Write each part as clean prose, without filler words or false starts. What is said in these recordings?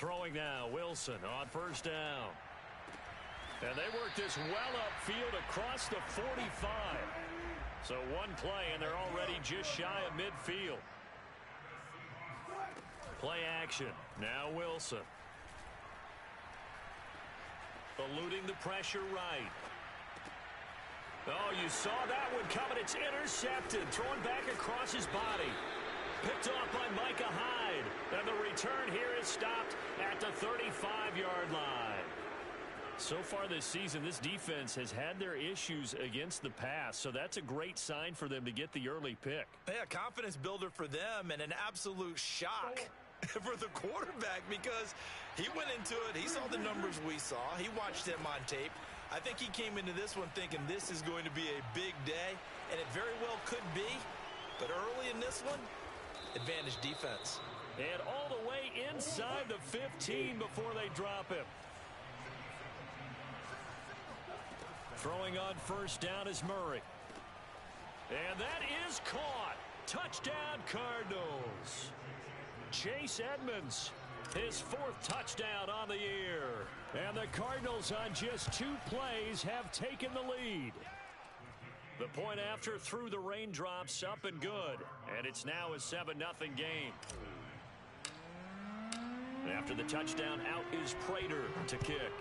Throwing now, Wilson on first down. And they work this well upfield across the 45. So one play, and they're already just shy of midfield. Play action. Now Wilson. Eluding the pressure right. Oh, you saw that one coming. It's intercepted. Thrown back across his body. Picked off by Micah Hyde. And the return here is stopped at the 35-yard line. So far this season, this defense has had their issues against the pass, so that's a great sign for them to get the early pick. Yeah, confidence builder for them and an absolute shock for the quarterback because he went into it. He saw the numbers we saw. He watched them on tape. I think he came into this one thinking this is going to be a big day, and it very well could be. But early in this one, advantage defense. And all the way inside the 15 before they drop him. Throwing on first down is Murray. And that is caught. Touchdown, Cardinals. Chase Edmonds, his fourth touchdown on the year. And the Cardinals on just 2 plays have taken the lead. The point after threw the raindrops up and good. And it's now a 7-0 game. After the touchdown, out is Prater to kick.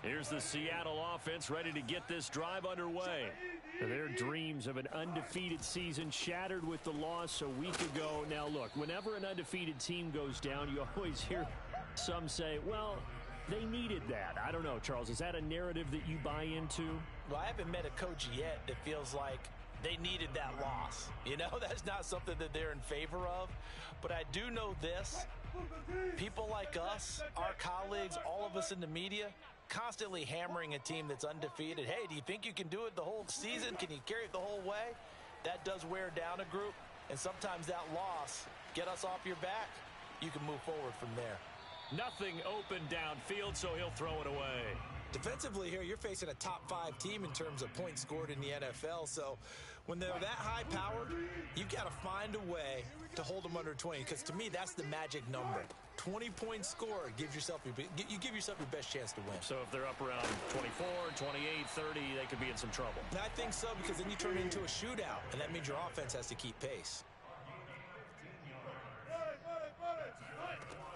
Here's the Seattle offense ready to get this drive underway. Their dreams of an undefeated season shattered with the loss a week ago. Now, look, whenever an undefeated team goes down, you always hear some say, well, they needed that. I don't know, Charles. Is that a narrative that you buy into? Well, I haven't met a coach yet that feels like they needed that loss. You know, that's not something that they're in favor of. But I do know this. People like us, our colleagues, all of us in the media, constantly hammering a team that's undefeated. Hey, do you think you can do it the whole season? Can you carry it the whole way? That does wear down a group, and sometimes that loss, get us off your back, you can move forward from there. Nothing open downfield, so he'll throw it away. Defensively here, you're facing a top 5 team in terms of points scored in the NFL, so when they're that high-powered, you've got to find a way to hold them under 20, because to me, that's the magic number. 20 points scored, you give yourself your best chance to win. So if they're up around 24, 28, 30, they could be in some trouble. And I think so, because then you turn it into a shootout, and that means your offense has to keep pace.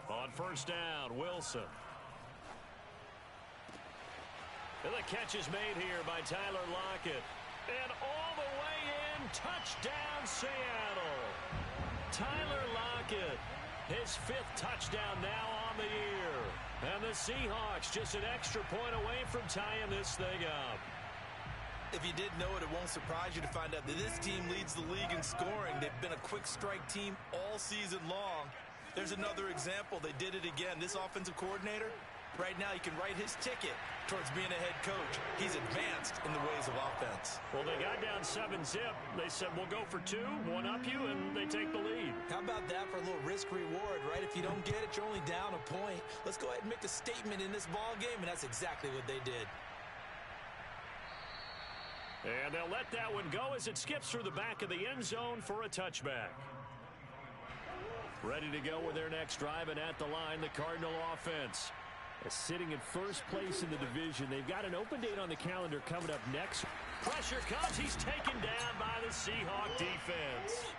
On first down, Wilson. And the catch is made here by Tyler Lockett. And all the way in, touchdown Seattle. Tyler Lockett, his 5th touchdown now on the year. And the Seahawks just an extra point away from tying this thing up. If you did know it, it won't surprise you to find out that this team leads the league in scoring. They've been a quick strike team all season long. There's another example. They did it again. This offensive coordinator, right now, he can write his ticket towards being a head coach. He's advanced in the ways of offense. Well, they got down 7-zip. They said, we'll go for 2, one up you, and they take the lead. How about that for a little risk-reward, right? If you don't get it, you're only down a point. Let's go ahead and make a statement in this ball game, and that's exactly what they did. And they'll let that one go as it skips through the back of the end zone for a touchback. Ready to go with their next drive, and at the line, the Cardinal offense. Sitting in first place in the division. They've got an open date on the calendar coming up next. Pressure comes. He's taken down by the Seahawk defense.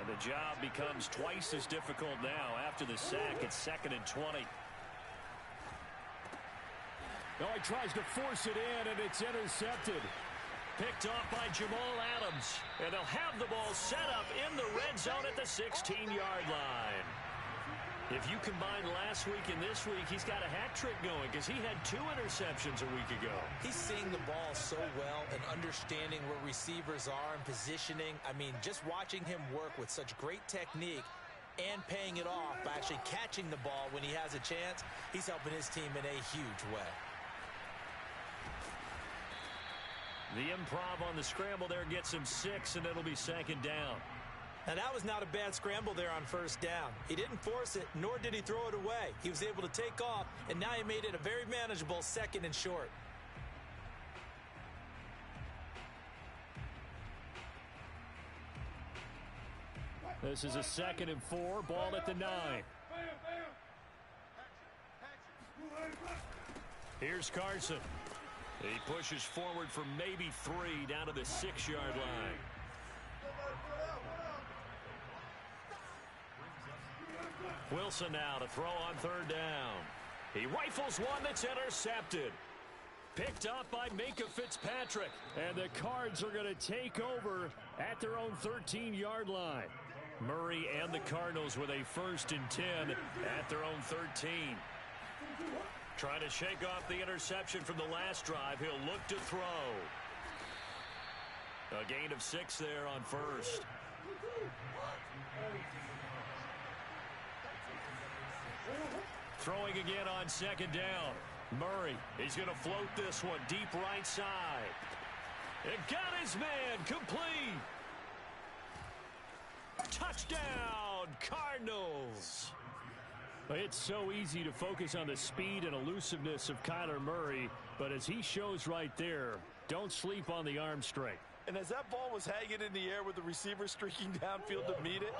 And the job becomes twice as difficult now after the sack. It's 2nd and 20. Oh, he tries to force it in, and it's intercepted. Picked off by Jamal Adams. And they'll have the ball set up in the red zone at the 16-yard line. If you combine last week and this week, he's got a hat trick going because he had 2 interceptions a week ago. He's seeing the ball so well and understanding where receivers are and positioning. I mean, just watching him work with such great technique and paying it off by actually catching the ball when he has a chance, he's helping his team in a huge way. The improv on the scramble there gets him 6, and it'll be 2nd down. Now, that was not a bad scramble there on first down. He didn't force it, nor did he throw it away. He was able to take off, and now he made it a very manageable 2nd and short. This is a 2nd and 4, ball at the 9. Here's Carson. He pushes forward for maybe 3 down to the 6-yard line. Wilson now to throw on 3rd down. He rifles one that's intercepted. Picked up by Minkah Fitzpatrick. And the Cards are going to take over at their own 13-yard line. Murray and the Cardinals with a 1st and 10 at their own 13. Trying to shake off the interception from the last drive. He'll look to throw. A gain of 6 there on 1st. Throwing again on 2nd down. Murray, he's going to float this one deep right side. It got his man complete. Touchdown, Cardinals. It's so easy to focus on the speed and elusiveness of Kyler Murray, but as he shows right there, don't sleep on the arm strength. And as that ball was hanging in the air with the receiver streaking downfield to meet it,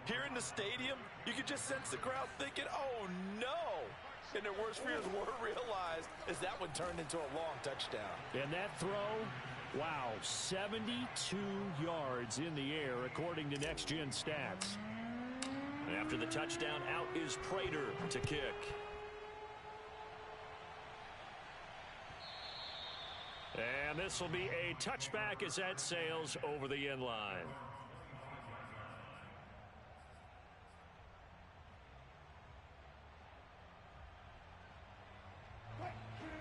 here in the stadium, you could just sense the crowd thinking, oh, no. And their worst fears were realized as that one turned into a long touchdown. And that throw, wow, 72 yards in the air, according to Next Gen Stats. And after the touchdown, out is Prater to kick. And this will be a touchback as that sails over the end line.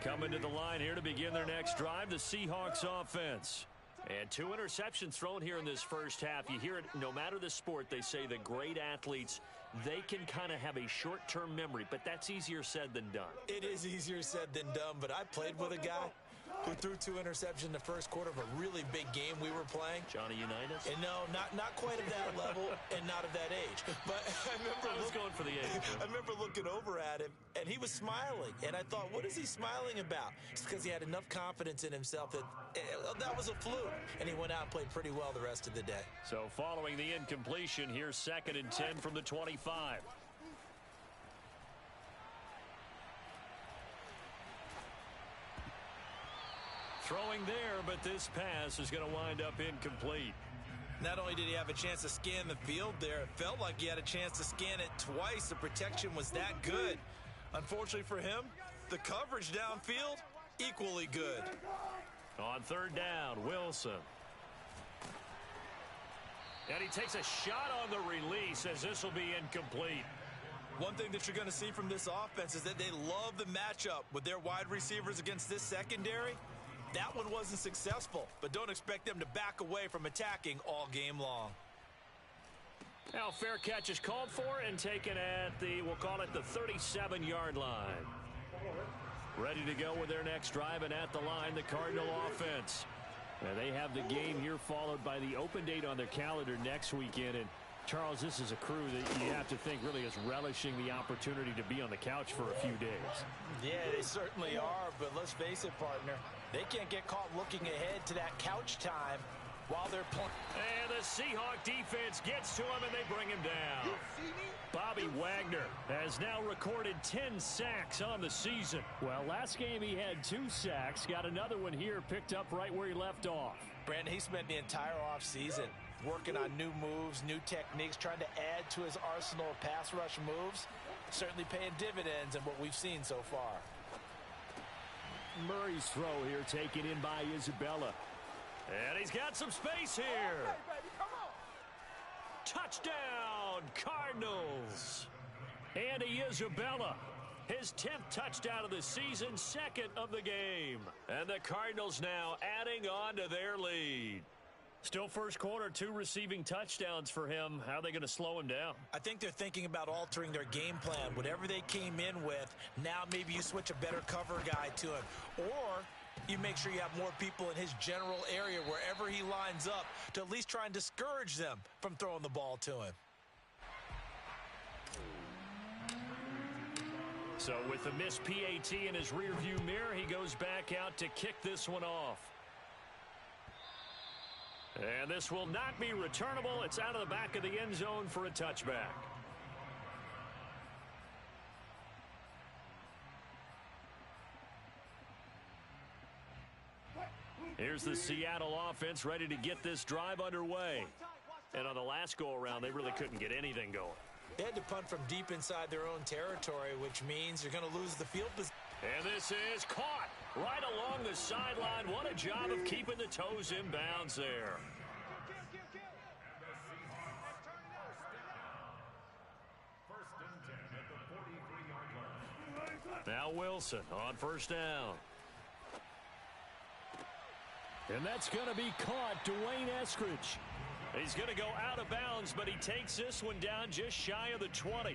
Coming to the line here to begin their next drive, the Seahawks offense. And 2 interceptions thrown here in this first half. You hear it, no matter the sport, they say the great athletes, they can kind of have a short-term memory, but that's easier said than done. It is easier said than done, but I played with a guy who threw 2 interceptions in the first quarter of a really big game we were playing. Johnny Unitas? And no, not quite at that level and not at that age. But I was going for the age. I remember looking over at him, and he was smiling. And I thought, what is he smiling about? It's because he had enough confidence in himself that that was a fluke. And he went out and played pretty well the rest of the day. So following the incompletion, here's 2nd and 10 from the 25. Throwing there, but this pass is going to wind up incomplete. Not only did he have a chance to scan the field there, it felt like he had a chance to scan it twice. The protection was that good. Unfortunately for him, the coverage downfield, equally good. On 3rd down, Wilson. And he takes a shot on the release as this will be incomplete. One thing that you're going to see from this offense is that they love the matchup with their wide receivers against this secondary. That one wasn't successful, but don't expect them to back away from attacking all game long. Now fair catch is called for and taken at the, we'll call it the 37-yard line. Ready to go with their next drive, and at the line, the Cardinal offense. And they have the game here followed by the open date on their calendar next weekend. And Charles, this is a crew that you have to think really is relishing the opportunity to be on the couch for a few days. Yeah, they certainly are, but let's face it, partner. They can't get caught looking ahead to that couch time while they're playing. And the Seahawk defense gets to him, and they bring him down. Bobby Wagner has now recorded 10 sacks on the season. Well, last game he had 2 sacks. Got another one here picked up right where he left off. Brandon, he spent the entire offseason working on new moves, new techniques, trying to add to his arsenal of pass rush moves. Certainly paying dividends in what we've seen so far. Murray's throw here taken in by Isabella. And he's got some space here. Touchdown, Cardinals. Andy Isabella, his 10th touchdown of the season, 2nd of the game. And the Cardinals now adding on to their lead. Still first quarter, 2 receiving touchdowns for him. How are they going to slow him down? I think they're thinking about altering their game plan. Whatever they came in with, now maybe you switch a better cover guy to him. Or you make sure you have more people in his general area wherever he lines up to at least try and discourage them from throwing the ball to him. So with the missed PAT in his rearview mirror, he goes back out to kick this one off. And this will not be returnable. It's out of the back of the end zone for a touchback. Here's the Seattle offense ready to get this drive underway. And on the last go-around, they really couldn't get anything going. They had to punt from deep inside their own territory, which means you're going to lose the field position. And this is caught right along the sideline. What a job of keeping the toes in bounds there. Now Wilson on first down. And that's going to be caught. Dwayne Eskridge. He's going to go out of bounds, but he takes this one down just shy of the 20.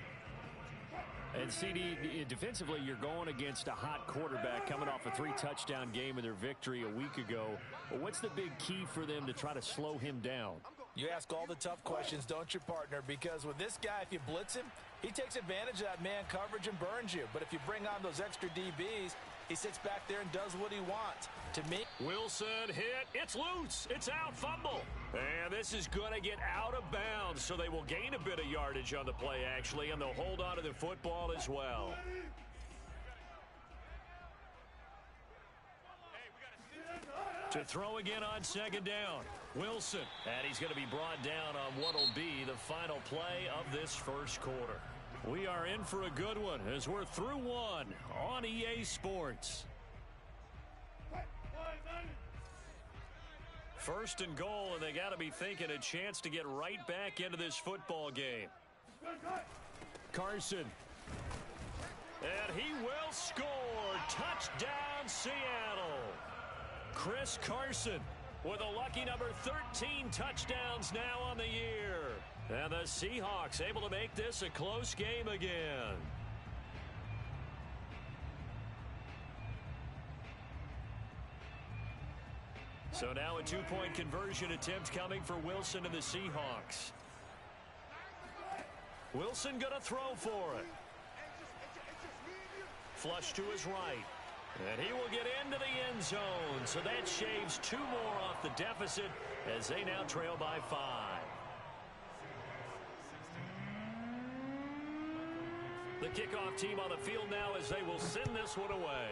And CD, defensively, you're going against a hot quarterback coming off a 3-touchdown game in their victory a week ago. But what's the big key for them to try to slow him down? You ask all the tough questions, don't you, partner? Because with this guy, if you blitz him, he takes advantage of that man coverage and burns you. But if you bring on those extra DBs, he sits back there and does what he wants. To me, Wilson hit. It's loose. It's out. Fumble. And this is going to get out of bounds, so they will gain a bit of yardage on the play, actually, and they'll hold on to the football as well. To throw again on second down. Wilson. And he's going to be brought down on what will be the final play of this first quarter. We are in for a good one as we're through one on EA Sports. First and goal, and they got to be thinking a chance to get right back into this football game. Carson. And he will score. Touchdown, Seattle. Chris Carson with a lucky number 13 touchdowns now on the year. And the Seahawks able to make this a close game again. So now a two-point conversion attempt coming for Wilson and the Seahawks. Wilson going to throw for it. Flush to his right. And he will get into the end zone. So that shaves 2 more off the deficit as they now trail by 5. The kickoff team on the field now as they will send this one away.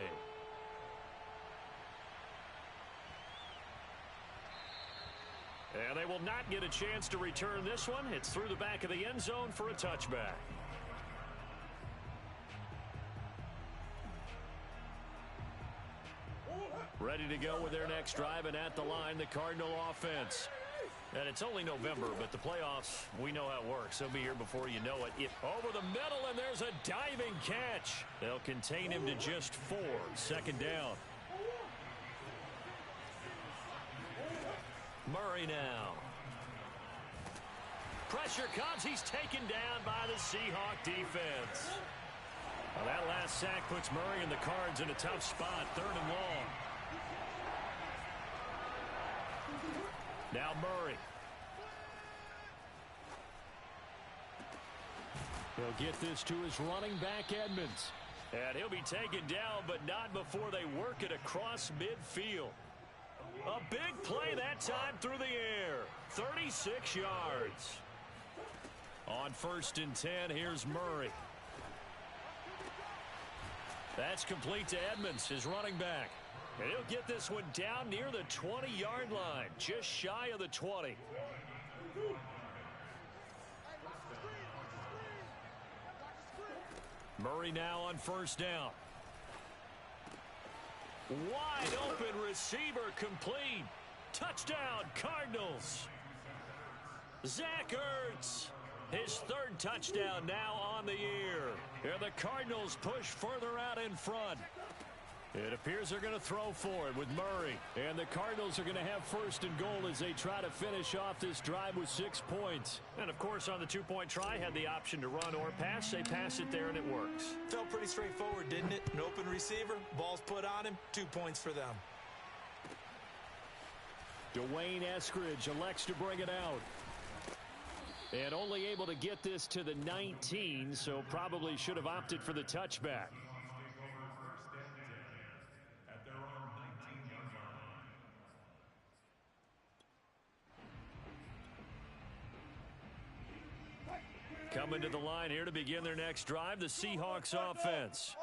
And they will not get a chance to return this one. It's through the back of the end zone for a touchback. Ready to go with their next drive, and at the line, the Cardinal offense. And it's only November, but the playoffs, we know how it works. They'll be here before you know it. Over the middle, and there's a diving catch. They'll contain him to just 4. Second down. Murray now. Pressure comes. He's taken down by the Seahawk defense. Well, that last sack puts Murray and the Cards in a tough spot. 3rd and long. Now Murray. He'll get this to his running back, Edmonds. And he'll be taken down, but not before they work it across midfield. A big play that time through the air. 36 yards. On 1st and 10, here's Murray. That's complete to Edmonds, his running back. And he'll get this one down near the 20-yard line, just shy of the 20. Murray now on 1st down. Wide open receiver complete. Touchdown, Cardinals. Zach Ertz, his 3rd touchdown now on the year. And the Cardinals push further out in front. It appears they're going to throw for it with Murray. And the Cardinals are going to have 1st and goal as they try to finish off this drive with 6 points. And, of course, on the 2-point try, had the option to run or pass. They pass it there, and it works. Felt pretty straightforward, didn't it? An open receiver, ball's put on him, 2 points for them. Dwayne Eskridge elects to bring it out. And only able to get this to the 19, so probably should have opted for the touchback. Coming to the line here to begin their next drive, the Seahawks offense.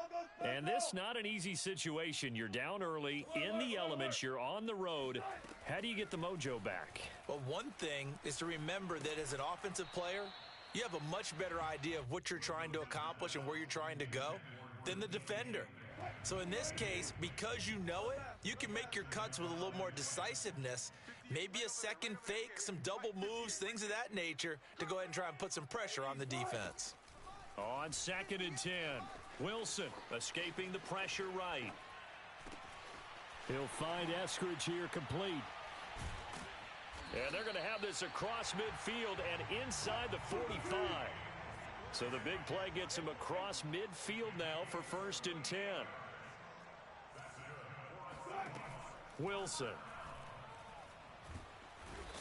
And this not an easy situation. You're down early, in the elements, you're on the road. How do you get the mojo back? Well, one thing is to remember that as an offensive player, you have a much better idea of what you're trying to accomplish and where you're trying to go than the defender. So in this case, because you know it, you can make your cuts with a little more decisiveness, maybe a second fake, some double moves, things of that nature, to go ahead and try and put some pressure on the defense. On 2nd and 10, Wilson escaping the pressure right. He'll find Eskridge here complete. And they're going to have this across midfield and inside the 45. So the big play gets him across midfield now for 1st and 10. Wilson.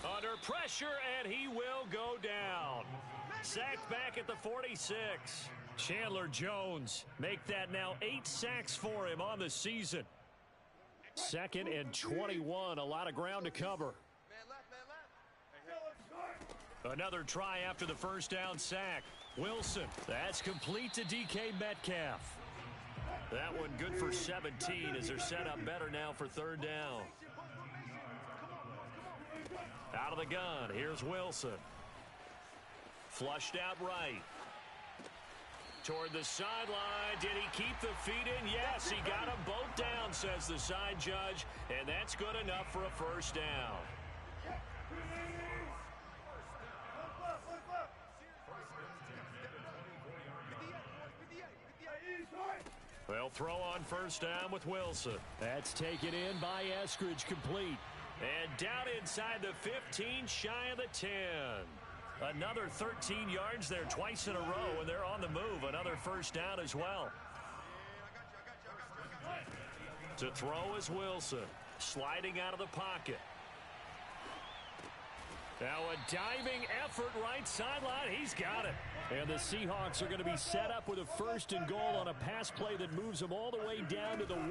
Under pressure, and he will go down. Sacked back at the 46. Chandler Jones make that now 8 sacks for him on the season. 2nd and 21, a lot of ground to cover. Another try after the first down sack. Wilson, that's complete to DK Metcalf. That one good for 17 as they're set up better now for 3rd down. Out of the gun, here's Wilson. Flushed out right. Toward the sideline, did he keep the feet in? Yes, he got them both down, says the side judge, and that's good enough for a 1st down. They'll throw on 1st down with Wilson. That's taken in by Eskridge, complete. And down inside the 15, shy of the 10. Another 13 yards there twice in a row, and they're on the move. Another 1st down as well. To throw is Wilson, sliding out of the pocket. Now a diving effort right sideline. He's got it. And the Seahawks are going to be set up with a 1st and goal on a pass play that moves them all the way down to the 1.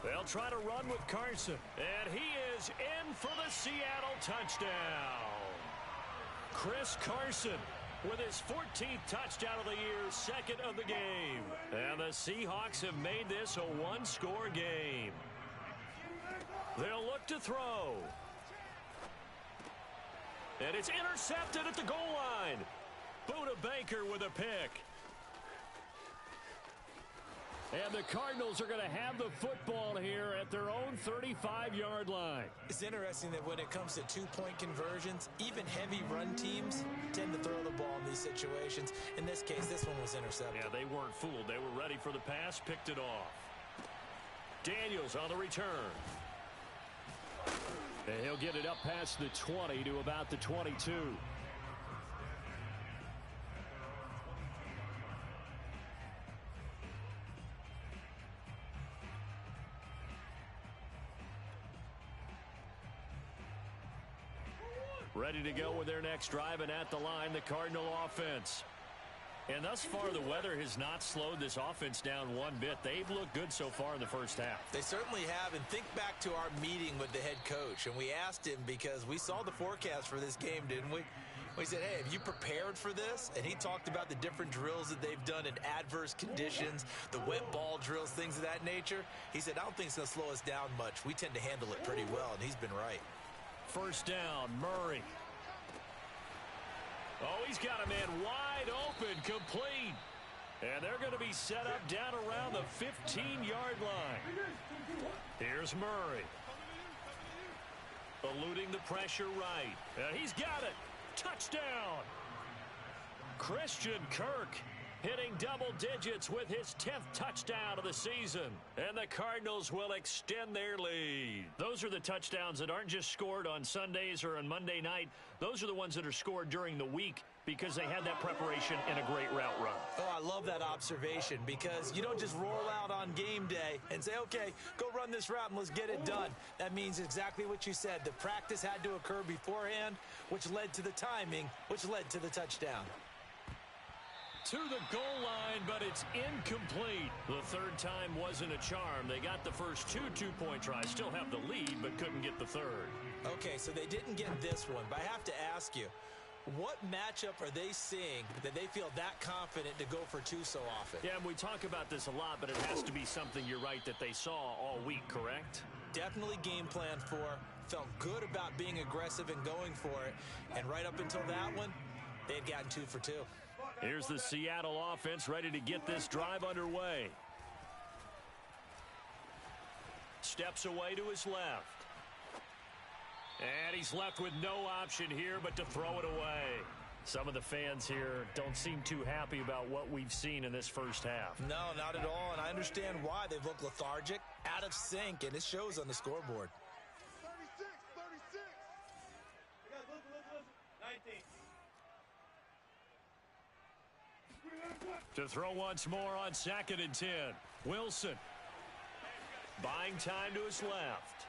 They'll try to run with Carson. And he is in for the Seattle touchdown. Chris Carson with his 14th touchdown of the year, 2nd of the game. And the Seahawks have made this a 1-score game. They'll look to throw. And it's intercepted at the goal line. Buda Baker with a pick. And the Cardinals are going to have the football here at their own 35-yard line. It's interesting that when it comes to 2-point conversions, even heavy run teams tend to throw the ball in these situations. In this case, this one was intercepted. Yeah, they weren't fooled. They were ready for the pass, picked it off. Daniels on the return. And he'll get it up past the 20 to about the 22. Ready to go with their next drive, and at the line, the Cardinal offense. And thus far, the weather has not slowed this offense down one bit. They've looked good so far in the first half. They certainly have, and think back to our meeting with the head coach, and we asked him because we saw the forecast for this game, didn't we? We said, hey, have you prepared for this? And he talked about the different drills that they've done in adverse conditions, the wet ball drills, things of that nature. He said, I don't think it's going to slow us down much. We tend to handle it pretty well, and he's been right. 1st down, Murray. Oh, he's got a man wide open, complete. And they're going to be set up down around the 15-yard line. Here's Murray. Eluding the pressure right. And he's got it. Touchdown. Christian Kirk hitting double digits with his 10th touchdown of the season. And the Cardinals will extend their lead. Those are the touchdowns that aren't just scored on Sundays or on Monday night. Those are the ones that are scored during the week because they had that preparation and a great route run. Oh, I love that observation because you don't just roll out on game day and say, okay, go run this route and let's get it done. That means exactly what you said. The practice had to occur beforehand, which led to the timing, which led to the touchdown. To the goal line, but it's incomplete. The 3rd time wasn't a charm. They got the first 2 two-point tries, still have the lead, but couldn't get the 3rd. Okay, so they didn't get this one, but I have to ask you, What matchup are they seeing that they feel that confident to go for two so often? Yeah, and we talk about this a lot, but it has to be something, you're right, that they saw all week, correct? Definitely game plan for, felt good about being aggressive and going for it, and right up until that one, they had gotten 2 for 2. Here's the Seattle offense ready to get this drive underway. Steps away to his left. And he's left with no option here but to throw it away. Some of the fans here don't seem too happy about what we've seen in this first half. No, not at all, and I understand why. They've looked lethargic, out of sync, and it shows on the scoreboard. 19. To throw once more on 2nd and 10. Wilson. Buying time to his left.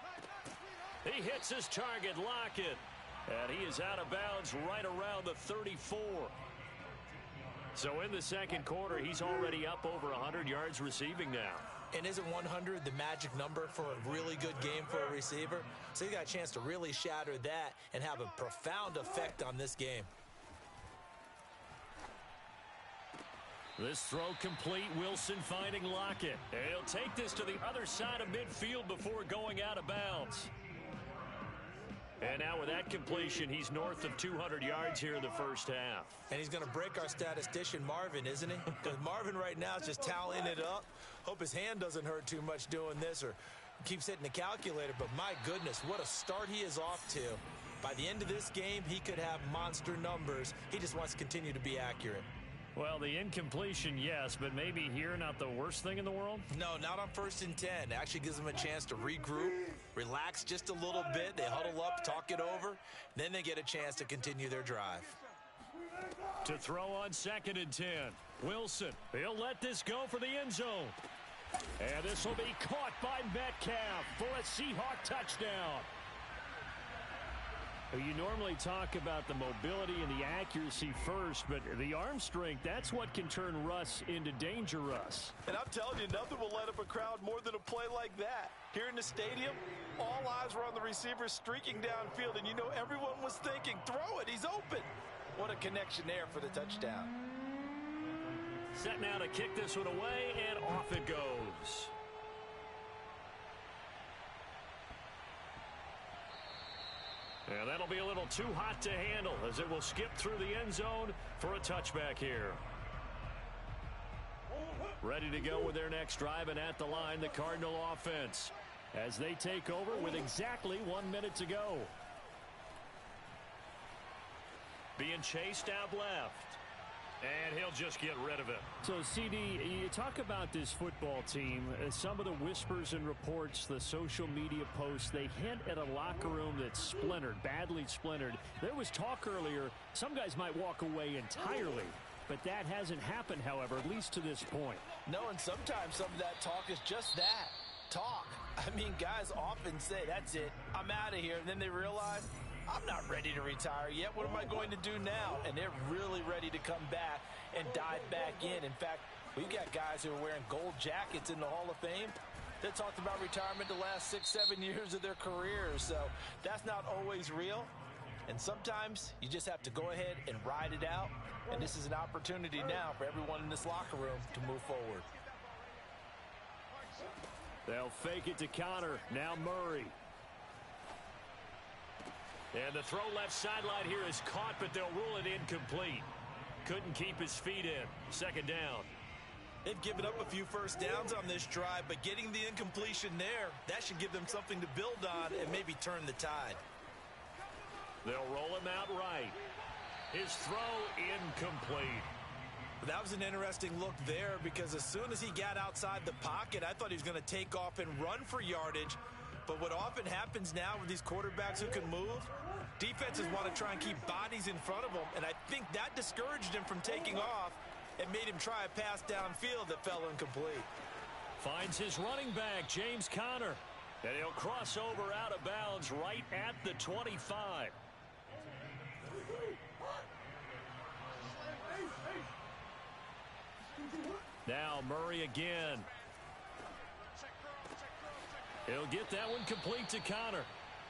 He hits his target, Lockett. And he is out of bounds right around the 34. So in the second quarter, he's already up over 100 yards receiving now. And isn't 100 the magic number for a really good game for a receiver? So he got a chance to really shatter that and have a profound effect on this game. This throw complete. Wilson finding Lockett. And he'll take this to the other side of midfield before going out of bounds. And now with that completion, he's north of 200 yards here in the first half. And he's going to break our statistician, Marvin, isn't he? Because Marvin right now is just tallying it up. Hope his hand doesn't hurt too much doing this or keeps hitting the calculator. But my goodness, what a start he is off to. By the end of this game, he could have monster numbers. He just wants to continue to be accurate. Well, the incompletion, yes, but maybe here not the worst thing in the world? No, not on 1st and 10. It actually gives them a chance to regroup, relax just a little bit. They huddle up, talk it over. Then they get a chance to continue their drive. To throw on 2nd and 10. Wilson, he'll let this go for the end zone. And this will be caught by Metcalf for a Seahawk touchdown. You normally talk about the mobility and the accuracy first, but the arm strength, that's what can turn Russ into danger Russ. And I'm telling you, nothing will light up a crowd more than a play like that. Here in the stadium, all eyes were on the receiver streaking downfield, and you know everyone was thinking, throw it, he's open. What a connection there for the touchdown. Set now to kick this one away, and off it goes. And that'll be a little too hot to handle as it will skip through the end zone for a touchback here. Ready to go with their next drive, and at the line, the Cardinal offense as they take over with exactly 1 minute to go. Being chased out left. And he'll just get rid of it. So, CD, you talk about this football team. Some of the whispers and reports, the social media posts, they hint at a locker room that's splintered, badly splintered. There was talk earlier, some guys might walk away entirely. But that hasn't happened, however, at least to this point. No, and sometimes some of that talk is just that, talk. I mean, guys often say, that's it, I'm out of here. And then they realize, I'm not ready to retire yet. What am I going to do now? And they're really ready to come back and dive back in. In fact, we've got guys who are wearing gold jackets in the Hall of Fame that talked about retirement the last 6-7 years of their careers. So that's not always real. And sometimes you just have to go ahead and ride it out. And this is an opportunity now for everyone in this locker room to move forward. They'll fake it to Connor. Now Murray. And the throw left sideline here is caught, but they'll rule it incomplete. Couldn't keep his feet in. 2nd down. They've given up a few first downs on this drive, but getting the incompletion there, that should give them something to build on and maybe turn the tide. They'll roll him out right. His throw incomplete. That was an interesting look there because as soon as he got outside the pocket, I thought he was going to take off and run for yardage. But what often happens now with these quarterbacks who can move, defenses want to try and keep bodies in front of them, and I think that discouraged him from taking off and made him try a pass downfield that fell incomplete. Finds his running back, James Conner, and he'll cross over out of bounds right at the 25. Now Murray again. He'll get that one complete to Connor.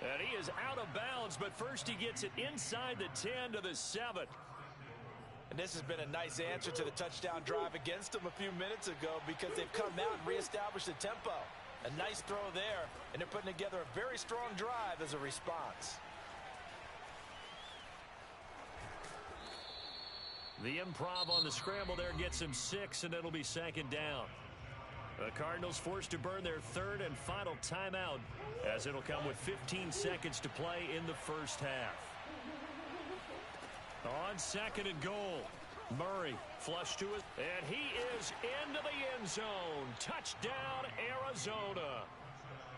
And he is out of bounds, but first he gets it inside the 10 to the 7. And this has been a nice answer to the touchdown drive against them a few minutes ago because they've come out and reestablished the tempo. A nice throw there, and they're putting together a very strong drive as a response. The improv on the scramble there gets him 6, and it'll be second down. The Cardinals forced to burn their third and final timeout as it'll come with 15 seconds to play in the first half. On second and goal, Murray flush to it, and he is into the end zone. Touchdown, Arizona.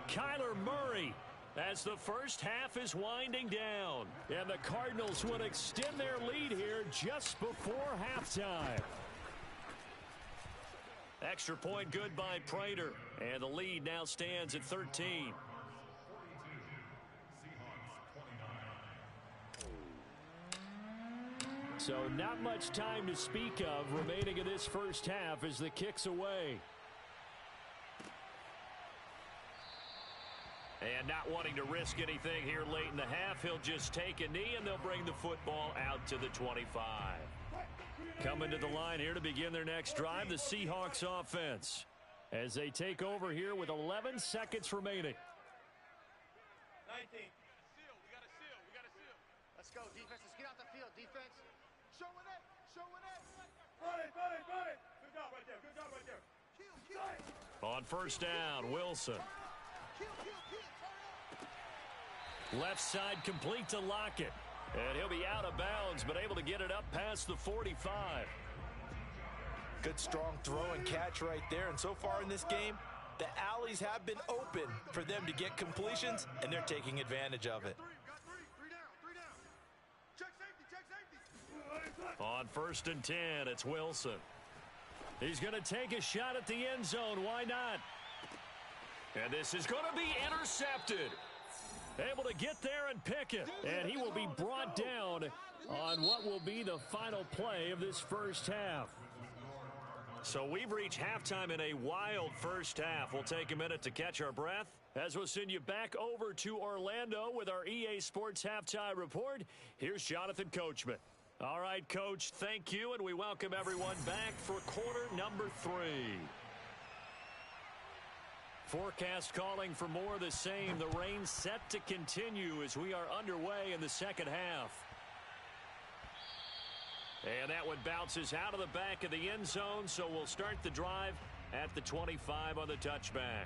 Kyler Murray as the first half is winding down. And the Cardinals would extend their lead here just before halftime. Extra point good by Prater, and the lead now stands at 13. So not much time to speak of remaining in this first half as the kick's away. And not wanting to risk anything here late in the half, he'll just take a knee, and they'll bring the football out to the 25. Coming to the line here to begin their next drive, the Seahawks offense, as they take over here with 11 seconds remaining. 19. We got a seal. We got a seal. Let's go, defense. Let's get out the field, defense. Showing it. Showing it. Run it. Run it. Run it. Good job right there. Good job right there. Kill. On first down, Wilson. Kill. Left side complete to Lockett. And he'll be out of bounds, but able to get it up past the 45. Good strong throw and catch right there. And so far in this game, the alleys have been open for them to get completions, and they're taking advantage of it. Got three down. Check safety. On first and 10, it's Wilson. He's going to take a shot at the end zone. Why not? And this is going to be intercepted. Able to get there and pick it. And he will be brought down on what will be the final play of this first half. So we've reached halftime in a wild first half. We'll take a minute to catch our breath as we'll send you back over to Orlando with our EA Sports Halftime Report. Here's Jonathan Coachman. All right, Coach, thank you, and we welcome everyone back for quarter number 3. Forecast calling for more of the same. The rain set to continue as we are underway in the second half. And that one bounces out of the back of the end zone, so we'll start the drive at the 25 on the touchback.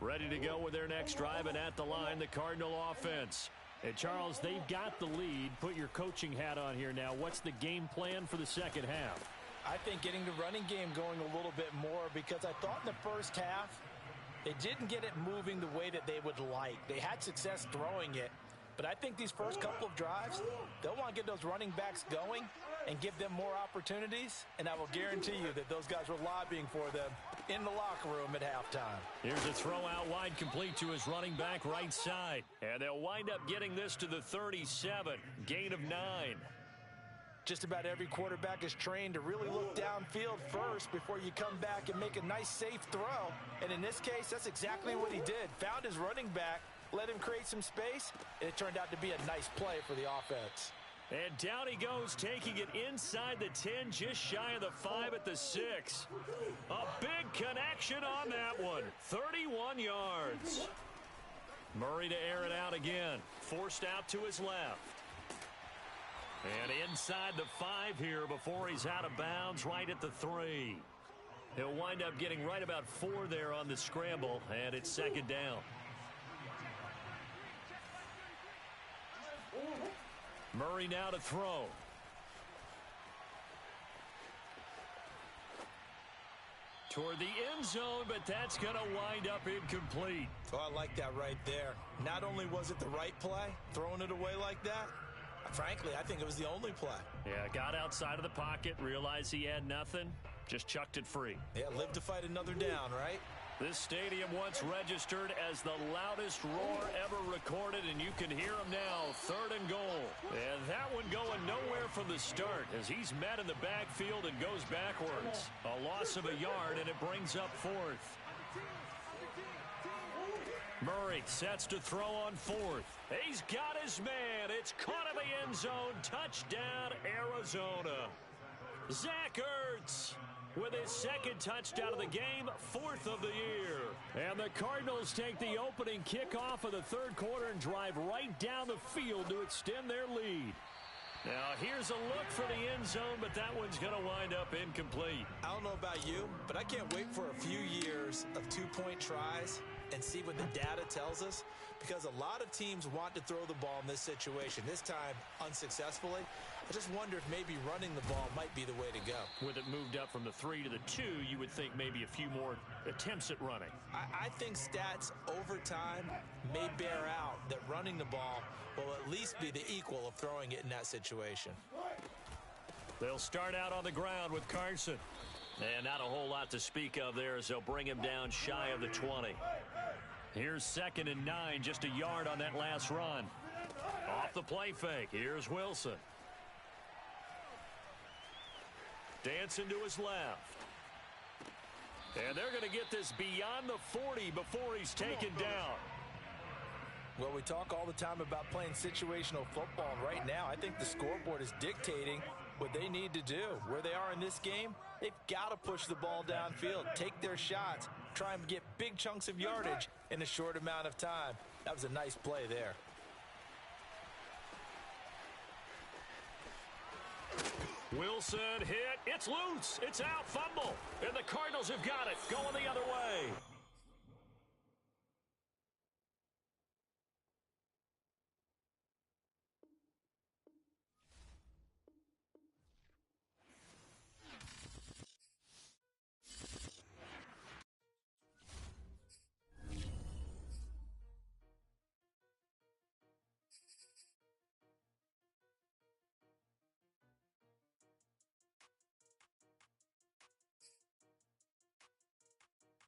Ready to go with their next drive, and at the line, the Cardinal offense. And Charles, they've got the lead. Put your coaching hat on here now. What's the game plan for the second half? I think getting the running game going a little bit more, because I thought in the first half, they didn't get it moving the way that they would like. They had success throwing it. But I think these first couple of drives, they'll want to get those running backs going and give them more opportunities. And I will guarantee you that those guys were lobbying for them in the locker room at halftime. Here's a throw out wide complete to his running back right side. And they'll wind up getting this to the 37. Gain of 9. Just about every quarterback is trained to really look downfield first before you come back and make a nice, safe throw. And in this case, that's exactly what he did. Found his running back, let him create some space, and it turned out to be a nice play for the offense. And down he goes, taking it inside the 10, just shy of the 5 at the 6. A big connection on that one. 31 yards. Murray to air it out again. Forced out to his left. And inside the 5 here before he's out of bounds, right at the 3. He'll wind up getting right about 4 there on the scramble, and it's second down. Murray now to throw. Toward the end zone, but that's going to wind up incomplete. Oh, I like that right there. Not only was it the right play, throwing it away like that, frankly, I think it was the only play. Yeah, got outside of the pocket, realized he had nothing, just chucked it free. Yeah, live to fight another down, right? This stadium once registered as the loudest roar ever recorded, and you can hear him now, 3rd and goal. And that one going nowhere from the start as he's met in the backfield and goes backwards. A loss of a yard, and it brings up 4th. Murray sets to throw on 4th. He's got his man. It's caught in the end zone. Touchdown, Arizona. Zach Ertz with his second touchdown of the game, 4th of the year. And the Cardinals take the opening kickoff of the third quarter and drive right down the field to extend their lead. Now, here's a look for the end zone, but that one's going to wind up incomplete. I don't know about you, but I can't wait for a few years of two-point tries and see what the data tells us, because a lot of teams want to throw the ball in this situation. This time, unsuccessfully. I just wonder if maybe running the ball might be the way to go. With it moved up from the 3 to the 2, you would think maybe a few more attempts at running. I think stats over time may bear out that running the ball will at least be the equal of throwing it in that situation. They'll start out on the ground with Carson. And not a whole lot to speak of there as they'll bring him down shy of the 20. Here's 2nd and 9, just a yard on that last run. Off the play fake, here's Wilson. Dancing to his left. And they're going to get this beyond the 40 before he's taken down. Well, we talk all the time about playing situational football, and right now I think the scoreboard is dictating what they need to do. Where they are in this game, they've got to push the ball downfield, take their shots, try and get big chunks of yardage in a short amount of time. That was a nice play there. Wilson hit. It's loose. It's out. Fumble. And the Cardinals have got it. Going the other way.